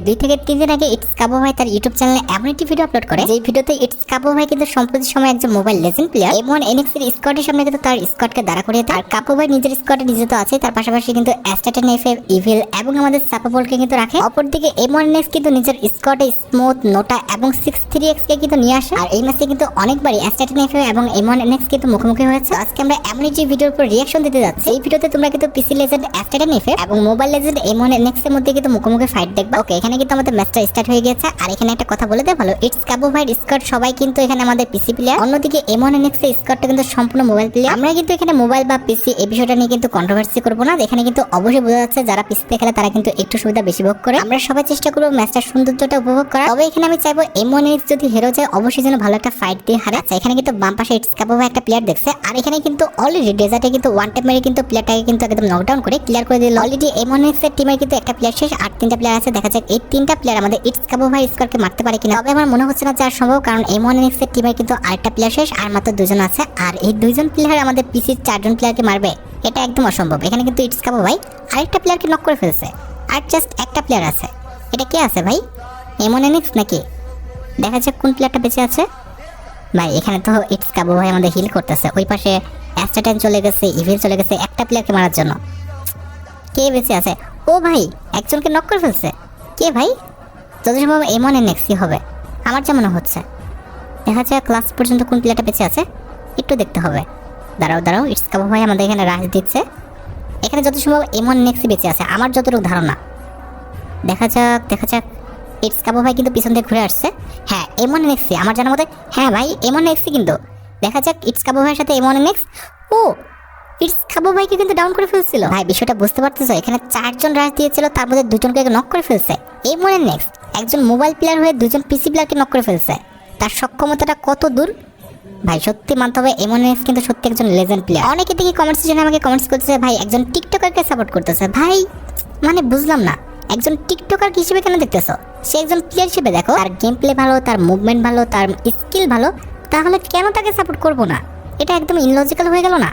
2 থেকে 3 দিন আগে ইটস কাবু ভাই তার ইউটিউব চ্যানেলে এমন একটি ভিডিও আপলোড করে যে ভিডিওতে ইটস কাবু ভাই কিন্তু সম্প্রতি সময় একজন mobile legend player M1 NX এর স্কোয়াডের সামনে কিন্তু তার স্কোয়াডকে দাঁড়া করিয়ে দেয়। আর কাবু ভাই নিজের স্কোয়াডে নিজে তো আছে, তার পাশাপাশি কিন্তু অ্যাস্টাটেন এফএফ ইভিল এবং আমাদের সাপাবলকে কিন্তু রাখে। অপরদিকে M1 NX কিন্তু নিজের স্কোয়াডে স্মুথ নোটা এবং 63X কে কিন্তু নিয়ে আসে। আর এই ম্যাচে কিন্তু অনেকবারই অ্যাস্টাটেন এফএফ এবং M1 NX কিন্তু মুখোমুখি হয়েছে। আজকে আমরা এমন একটি ভিডিওর উপর রিঅ্যাকশন দিতে যাচ্ছি। এই ভিডিওতে তোমরা কিন্তু পিসি লেজেন্ড অ্যাস্টাটেন এফএফ এবং মোবাইল লেজেন্ড M1 NX এর মধ্যে কিন্তু মুখোমুখি ফাইট দেখবা। ওকে, এখানে কিন্তু আমাদের ম্যাচটা স্টার্ট হয়ে গেছে। আর এখানে একটা কথা বলে দেয় ভালো, ইটস কাবু ভাইয়ের স্কোয়াড সবাই কিন্তু এখানে আমাদের পিসি প্লেয়ার, অন্যদিকে M1 NX এর স্কোয়াডটা কিন্তু সম্পূর্ণ মোবাইল প্লেয়ার। আমরা কিন্তু এখানে মোবাইল বা পিসি এই বিষয়টা নিয়ে কিন্তু কন্ট্রোভার্সি করব না। এখানে কিন্তু অবশ্যই বোঝা যাচ্ছে যারা পিসিতে খেলে তারা কিন্তু একটু সুবিধা বেশি ভোগ করে। আমরা সবাই চেষ্টা করব ম্যাচটার সৌন্দর্যটা উপভোগ করা। তবে এখানে আমি চাইবো M1 NX যদি হেরো যায় অবশ্যই যেন ভালো একটা ফাইট দিয়ে হারে। আচ্ছা, এখানে কিন্তু বাম পাশে ইটস কাবু ভাই একটা প্লেয়ার দেখছে। আর এখানে কিন্তু অলরেডি ডেজার্টে কিন্তু ওয়ান ট্যাপ মেরে কিন্তু প্লেয়ারটাকে কিন্তু একদম নকডাউন করে ক্লিয়ার করে দিল। অলরেডি M1 NX এর টিমের কিন্তু একটা প্লেয়ার শেষ, আর 3টা প্লেয়ার আছে। দেখা যাক এই 3টা প্লেয়ার আমাদের ইটস কাবু ভাই স্কোয়াডকে মারতে পারে কিনা। তবে আমার মনে হচ্ছে না যে আর সম্ভব, কারণ M1 NX এর টিমের কিন্তু আরেকটা প্লেয়ার শেষ আর মাত্র 2জন আছে। আর এই 2জন প্লেয়ার আমাদের পিসির 4জন প্লেয়ারকে মারবে, এটা একদম অসম্ভব। এখানে কিন্তু ইটস কাবু ভাই আরেকটা প্লেয়ারকে নক করে ফেলছে, আর জাস্ট একটা প্লেয়ার আছে। এটা কে আছে ভাই? M1 NX নাকি? দেখা যাক কোন প্লেয়ারটা বেঁচে আছে। ভাই এখানে তো ইটস কাবু ভাই আমাদের হিল করতেছে। ওই পাশে অ্যাস্টাটেন চলে গেছে, ইভিল চলে গেছে একটা প্লেয়ারকে মারার জন্য। কে বেঁচে আছে? ও ভাই, একজনকে নক করে ফেলছে। কে ভাই? যদি সম্ভব M1 NX হবে আমার যা মনে হচ্ছে। দেখা যাক ক্লাস পর্যন্ত কোন প্লেয়ারটা বেঁচে আছে, একটু দেখতে হবে। দাঁড়াও, ইটস কাবু ভাই আমাদের এখানে রাশ দিচ্ছে। এখানে যত সম্ভব M1 NX বেঁচে আছে আমার যতটুকু ধারণা। দেখা যাক ইটস কাবু ভাই কিন্তু পিছন থেকে ঘুরে আসছে। হ্যাঁ, M1 NX আমার জানার মতে। হ্যাঁ ভাই, M1 NX কিন্তু। দেখা যাক ইটস কাবু ভাইয়ের সাথে M1 NX। ও, ইটস কাবু ভাইকে কিন্তু ডাউন করে ফেলছিল। ভাই বিষয়টা বুঝতে পারতেছো, এখানে 4জন রাশ দিয়েছিল, তার মধ্যে 2জনকে নক করে ফেলছে। M1 NX একজন মোবাইল প্লেয়ার হয়ে 2জন পিসি প্লেয়ারকে নক করে ফেলছে। তার সক্ষমতাটা কত দূর ভাই, সত্যি মানতে হবে M1 NX কিন্তু সত্যি একজন লেজেন্ড প্লেয়ার। অনেকে দেখি কমেন্টস সেকশনে আমাকে কমেন্টস করতেছে ভাই একজন টিকটকারকে সাপোর্ট করতেছে। ভাই মানে বুঝলাম না, একজন টিকটকার হিসেবে কেন দেখতেছো? সে একজন প্লেয়ার হিসেবে দেখো, তার গেম প্লে ভালো, তার মুভমেন্ট ভালো, তার স্কিল ভালো, তাহলে কেন তাকে সাপোর্ট করবো না? এটা একদম ইনলজিক্যাল হয়ে গেল না?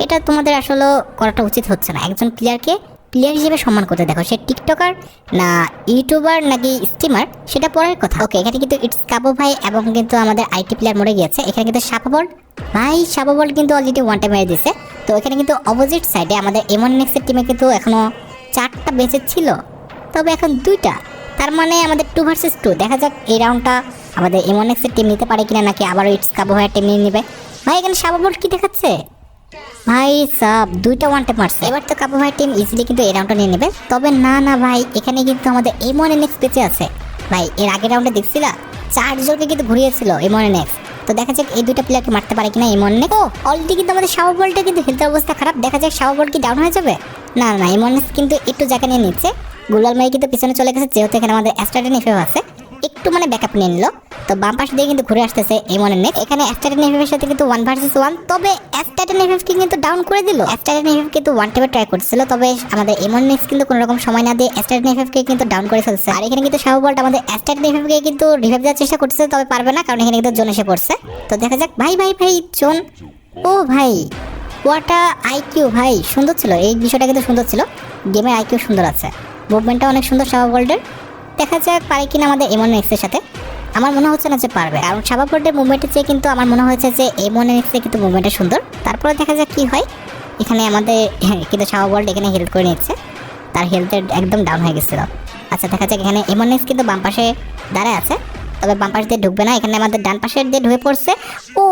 এটা তোমাদের আসলে করাটা উচিত হচ্ছে না। একজন প্লেয়ারকে প্লেয়ার হিসেবে সম্মান করতে দেখো। সে টিকটকার না ইউটিউবার নাকি স্ট্রিমার সেটা পরের কথা। ওকে, এখানে কিন্তু ইটস কাবু ভাই এবং কিন্তু আমাদের আইটি প্লেয়ার মরে গিয়েছে। এখানে কিন্তু সাপাবল্ট কিন্তু অলরেডি ওয়ান টাইম মেরে দিয়েছে। তো এখানে কিন্তু অপোজিট সাইডে আমাদের M1 NX এর টিমে কিন্তু এখনো 4টা বেঁচে ছিল, তবে এখন 2টা। তার মানে আমাদের 2 ভার্সেস 2। দেখা যাক এই রাউন্ডটা আমাদের M1 NX এর টিম নিতে পারে কিনা, নাকি আবারও ইটস কাবু ভাইয়ের টিম নিয়ে নেবে। ভাই এখানে সাপাবল্ট কি দেখাচ্ছে ভাই, সাব 2টা ওয়ান টাইম মারছে। এবার তো কাবু ভাই টিম ইজিলি কিন্তু এই রাউন্ডটা নিয়ে নেবে। তবে না ভাই, এখানে কিন্তু আমাদের M1 NX বেঁচে আছে। ভাই এর আগের রাউন্ডে দেখছিলা 4জনকে কিন্তু ঘুরিয়েছিল M1 NX। তো দেখা যাক এই 2টা প্লেয়ারকে মারতে পারে কিনা M1 NX। ও অলরেডি কিন্তু আমাদের সাপাবল্টটা কিন্তু হেলথের অবস্থা খারাপ। দেখা যাক সাপাবল্ট কি ডাউন হয়ে যাবে। না M1 NX কিন্তু একটু জায়গা নিয়ে নিচ্ছে। গুলাল মাই কিন্তু পিছনে চলে গেছে, যেহেতু এখানে আমাদের অ্যাস্টাটেন এফএফ আছে, একটু মানে ব্যাকআপ নিয়ে নিল। তো বাম পাশ দিয়ে কিন্তু ঘুরে আসতেছে M1 NX। এখানে অ্যাস্টাটেন এফএফ এর সাথে কিন্তু 1 ভার্সেস 1, তবে অ্যাস্টাটেন এফএফ কে কিন্তু ডাউন করে দিল। অ্যাস্টাটেন এফএফ কিন্তু ওয়ান টাইমে ট্রাই করছিল, তবে আমাদের M1 NX কিন্তু কোনো রকম সময় না দিয়ে অ্যাস্টাটেন এফএফ কে কিন্তু ডাউন করে ফেলছে। আর এখানে কিন্তু সাপাবল্ট আমাদের অ্যাস্টাটেন এফএফ কে কিন্তু রিভাইভ দেওয়ার চেষ্টা করতেছে, তবে পারবে না, কারণ এখানে কিন্তু জোন এসে পড়ছে। তো দেখা যাক ভাই জোন। ও ভাই ওয়াটা আইকিউ ভাই সুন্দর ছিল, এই বিষয়টা কিন্তু সুন্দর ছিল। গেমের আইকিউ সুন্দর আছে, মুভমেন্টটা অনেক সুন্দর সাপাবল্টের। দেখা যাক পারে কিনা আমাদের M1 NX এর সাথে। আমার মনে হচ্ছে না যে পারবে, কারণ সাপাবল্টের মুভমেন্টের চেয়ে কিন্তু আমার মনে হয়েছে যে M1 NX এর কিন্তু মুভমেন্টটা সুন্দর। তারপরে দেখা যাক কি হয়। এখানে আমাদের কিন্তু সাপাবল্ট এখানে হেল্প করে নিচ্ছে, তার হেলথের একদম ডাউন হয়ে গেছিল। আচ্ছা দেখা যাক, এখানে M1 NX কিন্তু বাম পাশে দাঁড়ায় আছে, তবে বাম পাশ দিয়ে ঢুকবে না। এখানে আমাদের ডান পাশের দিয়ে ঢুকে পড়ছে। ও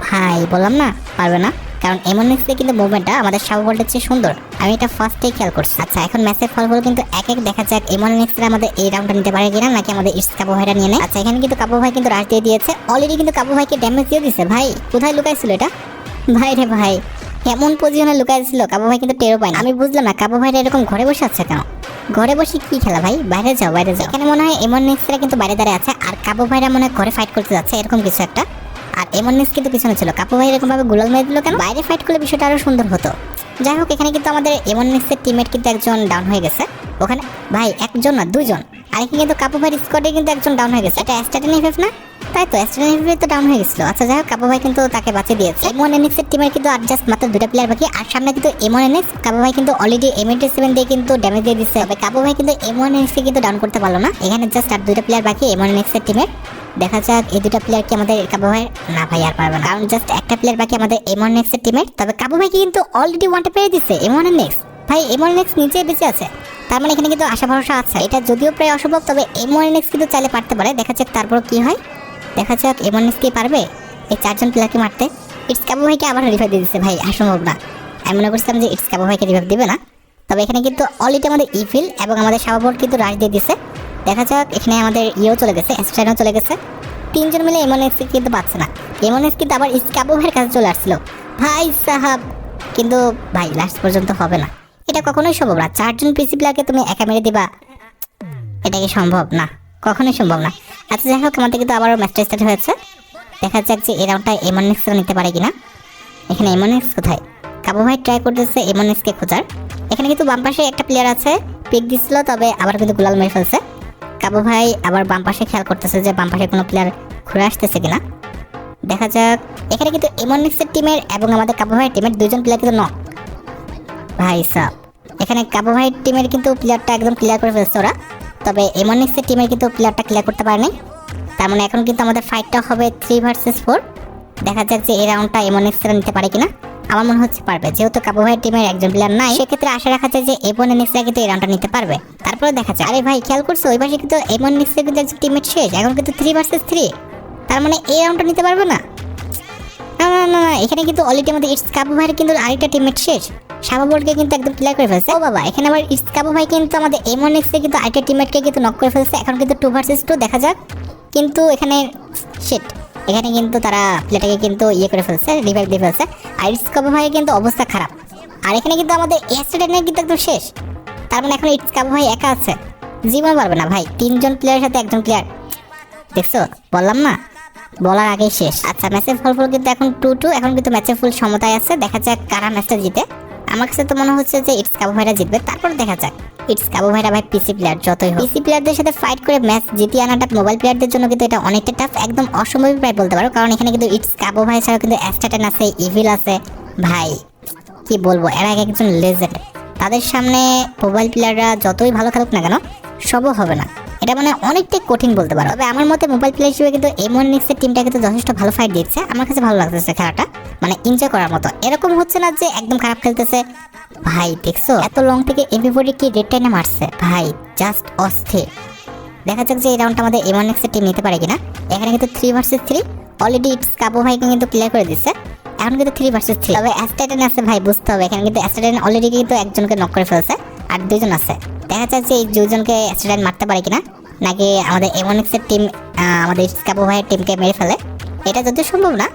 ভাই বললাম না পারবে না, কারণ M1 NX এর কিন্তু মুভমেন্টটা আমাদের সাপাবল্টের চেয়ে সুন্দর। আমি এটা ফার্স্টেই খেয়াল করছি। আচ্ছা এখন ম্যাচের ফলাফল কিন্তু এক দেখা যাক M1 NX এর আমাদের এই রাউন্ডটা নিতে পারে কিনা, নাকি আমাদের ইটস কাবু ভাইরা নিয়ে নেয়। আচ্ছা এখানে কিন্তু কাবু ভাই কিন্তু রাশ দিয়ে দিয়েছে, অলরেডি কিন্তু কাবু ভাইকে ড্যামেজ দিয়ে দিয়েছে। ভাই কোথায় লুকাইছিল এটা? ভাই রে ভাই, এমন পজিশনে লুকাইছিল কাবু ভাই কিন্তু টেরও পায় না। আমি বুঝলাম না কাবু ভাইরা এরকম ঘরে বসে আছে কেন? ঘরে বসে কি খেলা ভাই? বাইরে যাও। এখানে মনে হয় M1 NX এরা কিন্তু বাইরে দাঁড়িয়ে আছে, আর কাবু ভাইরা মনে হয় ঘরে ফাইট করতে যাচ্ছে, এরকম কিছু একটা। আর M1 NX কিন্তু পিছনে ছিল। কাবু ভাই এরকম ভাবে গুলাল মেরে দিল কেন? বাইরে ফাইট করলে বিষয়টা আরো সুন্দর হতো। যাই হোক, এখানে কিন্তু আমাদের M1 NX এর টিমমেট কিন্তু একজন ডাউন হয়ে গেছে। ওখানে ভাই একজন না 2জন। আর এখানে কিন্তু কাবু ভাইয়ের স্কোয়াডে কিন্তু একজন ডাউন হয়ে গেছে। এটা অ্যাস্টাটেন এফএফ না? তাই তো স্ট্যান্ডার্ড তো ডাউন হয়ে গেছিল। আচ্ছা যাই হোক, কাবু ভাই কিন্তু তাকে বাঁচিয়ে দিয়েছে। M1 NX এর টিমের কিন্তু আর জাস্ট মাত্র 2টা প্লেয়ার বাকি। আর সামনে কিন্তু M1 NX কাবু ভাই কিন্তু অলরেডি M87 দিয়ে কিন্তু ড্যামেজ দিয়ে দিচ্ছে। তবে কাবু ভাই কিন্তু M1 NX কে কিন্তু ডাউন করতে পারলো না। এখানে জাস্ট আর 2টা প্লেয়ার বাকি M1 NX এর টিমের। দেখা যাক এই 2টা প্লেয়ার কি আমাদের কাবু ভাই, না ভাই আর পারবে না, কারণ জাস্ট একটা প্লেয়ার বাকি আমাদের M1 NX এর টিমের। তবে কাবু ভাই কিন্তু অলরেডি ওয়ান ট্যাপ পেয়ে দিচ্ছে M1 NX। ভাই M1 NX নিচে বেঁচে আছে, তার মানে এখানে কিন্তু আশা ভরসা আছে। এটা যদিও প্রায় অসম্ভব, তবে M1 NX কিন্তু চাইলে পারতে পারে। দেখা যাক তারপর কি হয়। দেখা যাক M1 NX কি পারবে এই 4জন প্লেয়ারকে মারতে। ইটস কাবু ভাইকে আবার রিভাইভ দিয়ে দিচ্ছে। ভাই অসম্ভব না, আমি মনে করছিলাম যে ইটস কাবু ভাইকে রিভাইভ দিবে না। তবে এখানে কিন্তু অলরেডি আমাদের ইফিল এবং আমাদের সাবাবর কিন্তু রাশ দিয়ে দিচ্ছে। দেখা যাক এখানে আমাদের ইয়েও চলে গেছে, স্ট্যান্ডও চলে গেছে। 3জন মিলে M1 NX কিন্তু পাচ্ছে না। M1 NX কিন্তু আবার ইটস কাবু ভাইয়ের কাছে চলে আসছিল ভাই সাহাব, কিন্তু ভাই লাস্ট পর্যন্ত হবে না। এটা কখনোই সম্ভব না, 4জন পিসি প্লেয়ারকে তুমি একা মেরে দিবা, এটা কি সম্ভব? না, কখনোই সম্ভব না। আচ্ছা যাই হোক, আমাদের কিন্তু আবারও ম্যাচটা স্টার্ট হয়েছে। দেখা যাক যে এই রাউন্ডটা M1 NX নিতে পারে কিনা। এখানে M1 NX কোথায়? কাবু ভাই ট্রাই করতেছে M1 NX কে খোঁজার। এখানে কিন্তু বাম পাশে একটা প্লেয়ার আছে, পিক দিচ্ছিল, তবে আবার কিন্তু গুলাল মেরে ফেলছে। কাবু ভাই আবার বাম পাশে খেয়াল করতেছে যে বাম পাশে কোনো প্লেয়ার ঘুরে আসতেছে কিনা। দেখা যাক এখানে কিন্তু M1 NX এর টিমের এবং আমাদের কাবু ভাইয়ের টিমের 2জন প্লেয়ার কিন্তু নক। ভাই সাব, এখানে কাবু ভাইয়ের টিমের কিন্তু প্লেয়ারটা একদম ক্লিয়ার করে ফেলছে ওরা, তবে M1 NX এর টিমের কিন্তু প্লেয়ারটা ক্লিয়ার করতে পারেনি। তার মানে এখন কিন্তু আমাদের ফাইটটা হবে 3 ভার্সেস 4। দেখা যাক যে এই রাউন্ডটা M1 NX নিতে পারে কিনা। আমার মনে হচ্ছে পারবে, যেহেতু কাবু ভাইয়ের টিমের একজন প্লেয়ার নাই, সেক্ষেত্রে আশা রাখা যায় যে M1 NX কিন্তু এই রাউন্ডটা নিতে পারবে। তারপরে দেখা যায়, আরে ভাই খেয়াল করছো ওই পাশে কিন্তু M1 NX কিন্তু একজন টিমমেট শেষ, এখন কিন্তু 3 ভার্সেস 3। তার মানে এই রাউন্ডটা নিতে পারবে না। না না না, এখানে কিন্তু অলরেডি আমাদের ইটস কাবু ভাইয়ের কিন্তু আরেকটা টিমমেট শেষ, সাবাবলকে কিন্তু একদম ক্লিয়ার করে ফেলছে। ও বাবা, এখানে আবার ইটস কাবু ভাই কিন্তু আমাদের M1 NX কিন্তু আরেকটা টিমমেটকে কিন্তু নক করে ফেলছে। এখন কিন্তু 2 ভার্সেস 2। দেখা যাক, কিন্তু এখানে শিট, এখানে কিন্তু তারা প্লেটাকে কিন্তু ইয়ে করে ফেলছে, রিভাইভ দিয়ে ফেলছে। আর ইটস কাবু ভাই কিন্তু অবস্থা খারাপ। আর এখানে কিন্তু আমাদের এস্টেডেনের কিন্তু একদম শেষ। তার মানে এখন ইটস কাবু ভাই একা আছে, জীবন পারবে না ভাই। 3জন প্লেয়ারের সাথে একজন প্লেয়ার, দেখছো বললাম না, বলার আগেই শেষ। আচ্ছা ম্যাচের ফলাফল কিন্তু এখন 2-2। এখন কিন্তু ম্যাচের ফুল সমতায় আছে। দেখা যাক কারা ম্যাচটা জিতে। আমার কাছে তো মনে হচ্ছে যে ইটস কাবু ভাইরা জিতবে। তারপর দেখা যাক, ইটস কাবু ভাইরা ভাই পিসি প্লেয়ার, যতই হোক পিসি প্লেয়ারদের সাথে ফাইট করে ম্যাচ জিতিয়ে আনাটা মোবাইল প্লেয়ারদের জন্য কিন্তু এটা অনেকটা টাফ, একদম অসম্ভব প্রায় বলতে পারো। কারণ এখানে কিন্তু ইটস কাবু ভাই ছাড়াও কিন্তু অ্যাস্টাটেন আছে, ইভিল আছে। ভাই কি বলবো, এরা একজন লেজেন্ড। তাদের সামনে মোবাইল প্লেয়াররা যতই ভালো খেলুক না কেন, সবও হবে না। এটা মানে অনেকটাই কঠিন বলতে পারো। তবে আমার মতে মোবাইল প্লেয়ার হিসেবে কিন্তু M1 NX এর টিমটা কিন্তু যথেষ্ট ভালো ফাইট দিচ্ছে। আমার কাছে ভালো লাগতেছে খেলাটা, মানে এনজয় করার মতো। এরকম হচ্ছে না যে একদম খারাপ খেলতেছে। ভাই দেখছো এত লং থেকে MP40 কি রেড টাইনে মারছে, ভাই জাস্ট অস্থির। দেখা যাক যে এই রাউন্ডটা আমাদের M1 NX এর টিম নিতে পারে কিনা। এখানে কিন্তু 3 ভার্সেস 3 অলরেডি ইটস কাবু ভাইকে কিন্তু ক্লিয়ার করে দিচ্ছে। এখন কিন্তু 3 ভার্সেস 3। তবে অ্যাস্টাটেন আছে ভাই, বুঝতে হবে। এখানে কিন্তু অ্যাস্টাটেন অলরেডি কিন্তু একজনকে নক করে ফেলছে, আর 2জন আছে। দেখা যাচ্ছে এই 2জনকে অ্যাস্টাটেন মারতে পারে কিনা, নাকি আমাদের M1 NX এর টিম আমাদের ইটস কাবু ভাইয়ের টিমকে মেরে ফেলে। এটা যদি সম্ভব না,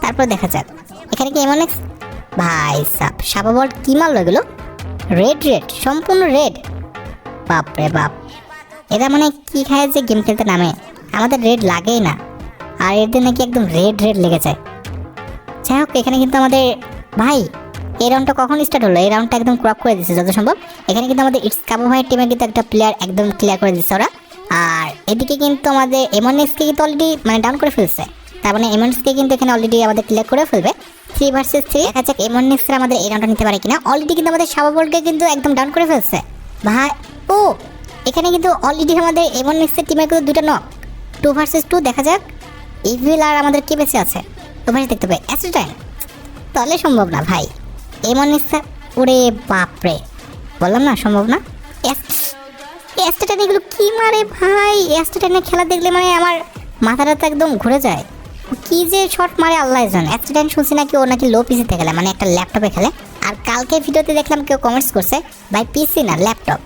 তারপর দেখা যাক। এখানে কি M1 NX, ভাই সাব সাবাবল কি মারলো এগুলো, রেড রেড, সম্পূর্ণ রেড। বাপ রে বাপ, এরা মানে কি খায় যে গেম খেলতে নামে, আমাদের রেড লাগেই না, আর এদের নাকি একদম রেড রেড লেগে যায়। যাই হোক, এখানে কিন্তু আমাদের ভাই এই রাউন্ডটা কখন স্টার্ট হলো, এই রাউন্ডটা একদম ক্রপ করে দিচ্ছে যত সম্ভব। এখানে কিন্তু আমাদের ইটস কাবু ভাইয়ের টিমে কিন্তু একটা প্লেয়ার একদম ক্লিয়ার করে দিচ্ছে ওরা। আর এদিকে কিন্তু আমাদের M1 NX কে কিন্তু অলরেডি মানে ডাউন করে ফেলছে। তার মানে M1 NX কে কিন্তু এখানে অলরেডি আমাদের ক্লিয়ার করে ফেলবে। 3 ভার্সেস 3। দেখা যাক M1 NX আমাদের এই রাউন্ডটা নিতে পারে কিনা। অলরেডি কিন্তু আমাদের সাবাবলকে কিন্তু একদম ডাউন করে ফেলছে ভাই। ও এখানে কিন্তু অলরেডি আমাদের M1 NX এর টিমে কিন্তু 2টা নক, 2 ভার্সেস 2। দেখা যাক ইভিল আর আমাদের কি বেঁচে আছে, তোমার দেখতে পাই অ্যাস্টাটেন। তাহলে সম্ভব না ভাই, M1 NX ওরে বাপরে, বললাম না সম্ভব না। অ্যাস্টাটেন এগুলো কি মারে ভাই, অ্যাস্টাটেনের খেলা দেখলে মানে আমার মাথাটা তো একদম ঘুরে যায়। কি যে শট মারে আল্লাহ জানে। অ্যাস্টাটেন শুনছি নাকি ও নাকি লো পিসিতে খেলে, মানে একটা ল্যাপটপে খেলে। আর কালকে ভিডিওতে দেখলাম কেউ কমেন্টস করছে ভাই পিসি না ল্যাপটপ।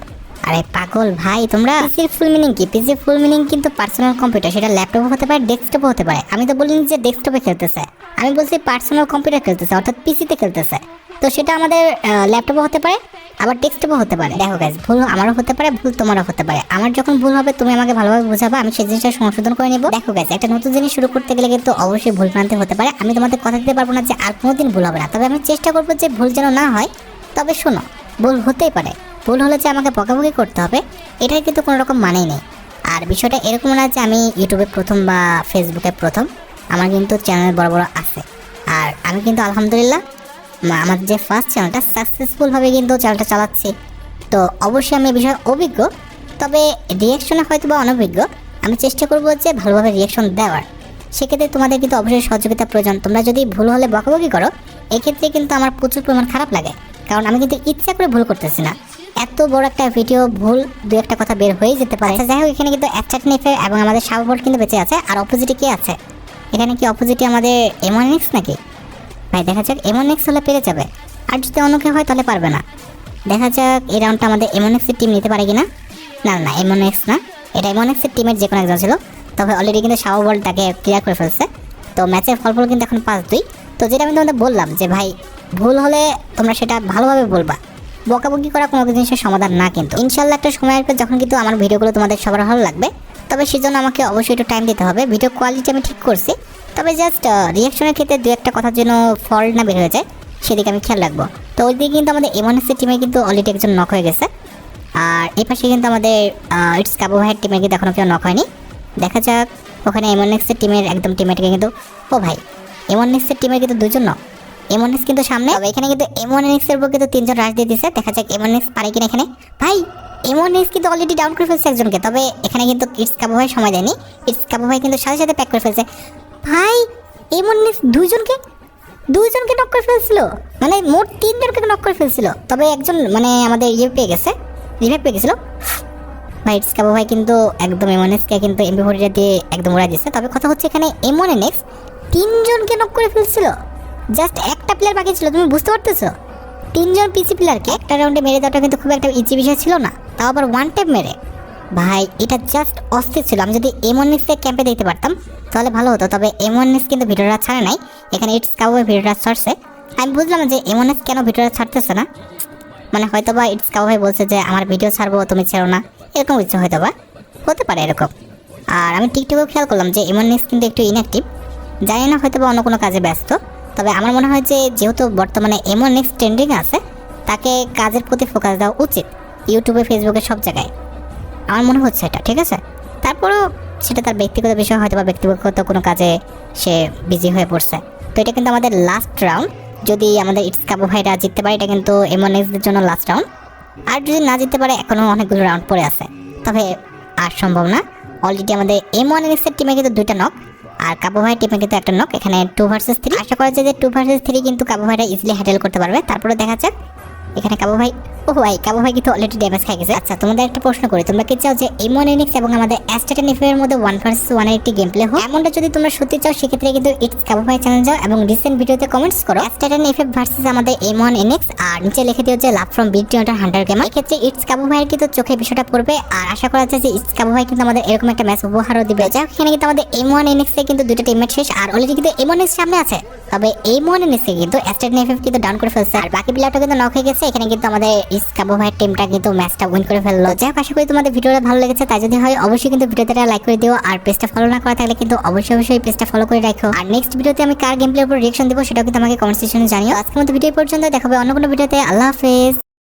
আরে পাগল ভাই তোমরা, পিসির ফুল মিনিং কি? পিসির ফুল মিনিং কিন্তু পার্সোনাল কম্পিউটার, সেটা ল্যাপটপও হতে পারে, ডেস্কটপও হতে পারে। আমি তো বলিনি যে ডেস্কটপে খেলতেছে, আমি বলছি পার্সোনাল কম্পিউটার খেলতেছে, অর্থাৎ পিসিতে খেলতেছে। তো সেটা আমাদের ল্যাপটপও হতে পারে, আবার ডেস্কটপও হতে পারে। দেখো গাইস, ভুল আমারও হতে পারে, ভুল তোমারও হতে পারে। আমার যখন ভুল হবে তুমি আমাকে ভালোভাবে বোঝাবে, আমি সেই জিনিসটা সংশোধন করে নেব। দেখো গাইস, একটা নতুন জিনিস শুরু করতে গেলে কিন্তু অবশ্যই ভুল ভ্রান্তি হতে পারে। আমি তোমাদের কথা দিতে পারবো না যে আর কোনোদিন ভুল হবে না, তবে আমি চেষ্টা করবো যে ভুল যেন না হয়। তবে শোনো, ভুল হতেই পারে, ভুল হলে যে আমাকে বকাবকি করতে হবে এটার কিন্তু কোনো রকম মানেই নেই। আর বিষয়টা এরকম না যে আমি ইউটিউবে প্রথম বা ফেসবুকে প্রথম, আমার কিন্তু চ্যানেল বড় বড় আছে। আর আমি কিন্তু আলহামদুলিল্লাহ আমার যে ফার্স্ট চ্যানেলটা সাকসেসফুলভাবে কিন্তু চ্যানেলটা চালাচ্ছি। তো অবশ্যই আমি এই বিষয়ে অভিজ্ঞ, তবে রিয়াকশনে হয়তো বা অনভিজ্ঞ। আমি চেষ্টা করবো যে ভালোভাবে রিয়াকশন দেওয়ার। সেক্ষেত্রে তোমাদের কিন্তু অবশ্যই সহযোগিতা প্রয়োজন। তোমরা যদি ভুল হলে বকাবকি করো, এক্ষেত্রে কিন্তু আমার প্রচুর পরিমাণ খারাপ লাগে, কারণ আমি কিন্তু ইচ্ছা করে ভুল করতেছি না। এত বড় একটা ভিডিও ভুল দু একটা কথা বের হয়ে যেতে পারে। আচ্ছা যাই হোক, এখানে কিন্তু অ্যাপচাটনিফে এবং আমাদের সাববোর্ড কিন্তু বেঁচে আছে। আর অপোজিটে কে আছে? এখানে কি অপোজিটে আমাদের এমওএনএক্স নাকি? ভাই দেখা যাক, এমওএনএক্স হলে পেরে যাবে, আর যদি অন্য কেউ হয় তাহলে পারবে না। দেখা যাক এই রাউন্ডটা আমাদের এমওএনএক্সের টিম নিতে পারে কিনা। না না, এমওএনএক্স না, এটা এমওএনএক্সের টিমের যে কোনো একজন ছিল। তবে অলরেডি কিন্তু সাববোর্ড তাকে ক্লিয়ার করে ফেলছে। তো ম্যাচের ফলাফল কিন্তু এখন 5-2। তো যেটা আমি তোমাদের বললাম যে ভাই ভুল হলে তোমরা সেটা ভালোভাবে বলবা, বকাবকি করা কোনো জিনিসের সমাধান না। কিন্তু ইনশাল্লাহ একটা সময় আসবে যখন কিন্তু আমার ভিডিওগুলো তোমাদের সবার ভালো লাগবে। তবে সেজন্য আমাকে অবশ্যই একটু টাইম দিতে হবে। ভিডিও কোয়ালিটি আমি ঠিক করছি, তবে জাস্ট রিয়াকশনের ক্ষেত্রে দু একটা কথার জন্য ফল্ট না বের হয়ে যায়, সেদিকে আমি খেয়াল রাখবো। তো ওই দিকে কিন্তু আমাদের এমওএনএক্সের টিমে কিন্তু অলরেডি একজন নক হয়ে গেছে। আর এই পাশে কিন্তু আমাদের ইটস কাবু ভাইয়ের টিমে কিন্তু এখনও কেউ নক হয়নি। দেখা যাক ওখানে এমওএনএক্সের টিমের একদম টিমেটকে কিন্তু, ও ভাই এমওএনএক্সের টিমের কিন্তু দুজন নক। এমওএনএক্স কিন্তু সামনে, তবে এখানে কিন্তু এমওএনএক্সের উপর কিন্তু 3জন রাশ দিয়ে দিচ্ছে। দেখা যাক এমওএনএক্স পারে কিনা এখানে। ভাই এমওএনএক্স কিন্তু অলরেডি ডাউন করে ফেলছে একজনকে, তবে এখানে কিন্তু ইটস কাবু ভাই সময় দেয়নি। ইটস কাবু ভাই কিন্তু সাথে সাথে প্যাক করে ফেলছে। ভাই এমওএনএক্স দুইজনকে নক করে ফেলছিল, মানে মোট 3জনকে নক করে ফেলছিল। তবে একজন মানে আমাদের পেয়ে গেছে, রিভাইভ পেয়ে গেছিল। ভাই ইটস কাবু ভাই কিন্তু একদম এমওএনএক্সকে কিন্তু এমপি40 দিয়ে একদম উড়াই দিচ্ছে। তবে কথা হচ্ছে এখানে এমওএনএক্স 3জনকে নক করে ফেলছিল, জাস্ট একটা প্লেয়ার বাকি ছিল। তুমি বুঝতে পারতেছো? 3জন পিসি প্লেয়ারকে একটা রাউন্ডে মেরে দেওয়াটা কিন্তু খুব একটা ইজি বিষয় ছিল না, তাও আবার ওয়ান ট্যাপ মেরে। ভাই এটা জাস্ট অস্থির ছিল। আমি যদি এমওএনএক্সকে ক্যাম্পে দেখতে পারতাম তাহলে ভালো হতো। তবে এমওএনএক্স কিন্তু ভিডিওটা ছাড়ে নাই, এখানে ইটস কাবু ভাই ভিডিওটা ছাড়ছে। আমি বুঝলাম যে এমওএনএক্স কেন ভিডিওটা ছাড়তেছে না, মানে হয়তো বা ইটস কাবু ভাই বলছে যে আমার ভিডিও ছাড়বো তুমি ছেড়ো না, এরকম ইচ্ছা হয়তো বা হতে পারে এরকম। আর আমি টিকটকেও খেয়াল করলাম যে এমওএনএক্স কিন্তু একটু ইনঅ্যাক্টিভ, জানি না হয়তো বা অন্য কোনো কাজে ব্যস্ত। তবে আমার মনে হয় যে যেহেতু বর্তমানে এমওএনএক্স ট্রেন্ডিং আছে, তাকে কাজের প্রতি ফোকাস দেওয়া উচিত, ইউটিউবে ফেসবুকে সব জায়গায়। আমার মনে হচ্ছে এটা ঠিক আছে। তারপরেও সেটা তার ব্যক্তিগত বিষয়, হয়তো বা ব্যক্তিগত কোনো কাজে সে বিজি হয়ে পড়ছে। তো এটা কিন্তু আমাদের লাস্ট রাউন্ড। যদি আমাদের ইটস কাবু ভাইরা জিততে পারে এটা কিন্তু এমওএনএক্সদের জন্য লাস্ট রাউন্ড। আর যদি না জিততে পারে এখনও অনেকগুলো রাউন্ড পড়ে আছে, তবে আর সম্ভব না। অলরেডি আমাদের এমওএনএক্সের টিমে কিন্তু 2টা নক, আর কাবু ভাইয়ের টিমে কিন্তু একটা নক। এখানে 2 ভার্সেস 3। আশা করা যায় যে 2 ভার্সেস 3 কিন্তু কাবু ভাইরা ইজিলি হ্যান্ডেল করতে পারবে। তারপরে দেখা যাক এখানে কাবু ভাই, ও ভাই কাবু ভাই কিন্তু অলরেডি ড্যামেজ খাই গেছে। আচ্ছা তোমাদের একটা প্রশ্ন করি, তোমরা কি চাও যে এমওএনএক্স এবং আমাদের অ্যাস্টাটেনিফের মধ্যে 1 ভার্সেস 1 এর একটি গেম প্লে হোক? এমনটা যদি তোমরা সত্যি চাও সেক্ষেত্রে কিন্তু ইটস কাবু ভাই চ্যানেল যাও এবং রিসেন্ট ভিডিওতে কমেন্টস করো অ্যাস্টাটেনিফ ভার্সেস আমাদের এমওএনএক্স, আর নিচে লিখে দিও যে love from beat hunter game. এক্ষেত্রে ইটস কাবু ভাইয়ের কিন্তু চোখে বিষয়টা পড়বে। আর আশা করা যায় যে ইটস কাবু ভাই কিন্তু আমাদের এরকম একটা ম্যাচ উপহারও দিবে। যাই হোক, এখানে কিন্তু আমাদের এমওএনএক্স এ কিন্তু 2টা টিমমেট শেষ, আর অলরেডি কিন্তু এমওএনএক্স সামনে আছে। তবে এমওএনএক্স কিন্তু অ্যাস্টাটেনিফ কিন্তু ডাউন করে ফেলছে, আর বাকি প্লেয়ারটা কিন্তু নক হয়ে গেছে। এখানে কিন্তু আমাদের ইটস কাবু ভাইয়ের টিমটা কিন্তু ম্যাচটা উইন করে ফেললো। যাই হোক, আশা করি তোমাদের ভিডিওটা ভালো লেগেছে। তাই যদি হয় অবশ্যই কিন্তু ভিডিওতে লাইক করে দিও, আর পেজটা ফলো না করা থাকলে কিন্তু অবশ্যই পেজটা ফলো করে রাখো। আর নেক্সট ভিডিওতে আমি কার গেম প্লের উপর রিঅ্যাকশন দেবো সেটাও কিন্তু আমাকে কমেন্ট সেকশনে জানিও। আজকের মতো ভিডিও পর্যন্ত, দেখা হবে অন্য কোনো ভিডিওতে। আল্লাহ হাফেজ।